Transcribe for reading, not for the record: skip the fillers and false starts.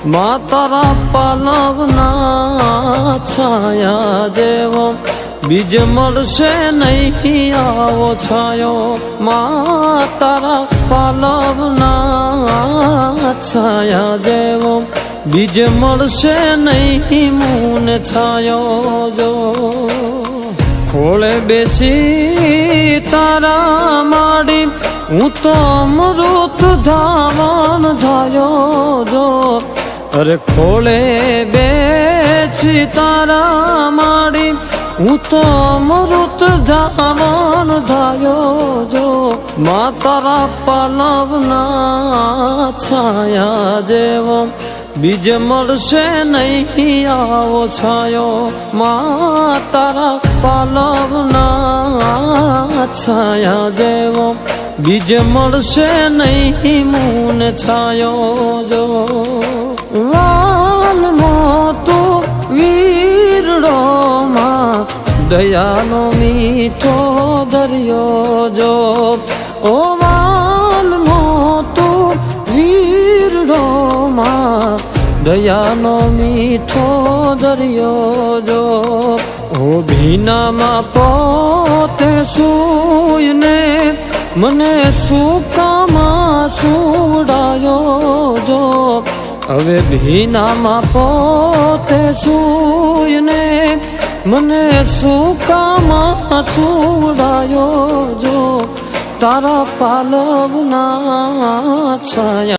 માં તારા પાલવના છાયા જેવો બીજ મળશે નહીં આવો છાયો માં તારા પાલવના છાયા જેવો બીજ મળશે નહીં મૂને છાયો જો ખોળે બેસી તારા માડી હું તો અમૃત ધાવન ધાયો જો અરે ખોળે બેસી તારા માડી હું તો અમૃત ધાવન ધાયો જો માં તારા પાલવના છાયા જેવો બીજ મળશે નહીં આવો છાયો માં તારા પાલવના છાયા જેવો બીજ મળશે નહીં મૂને છાયો જો લાલ મોતું વીરડો માં દયાનો મીઠો દરિયો જો ઓ લાલ મોતું વીરડો માં દયાનો મીઠો દરિયો જો ઓ ભીનામાં પોતે સૂયને મને સૂકામાં સુવડાયો જો હવે ભીનામાં પોતે સૂયને મને સૂકામાં સુવડાયો જો તારા પાલવના છાયા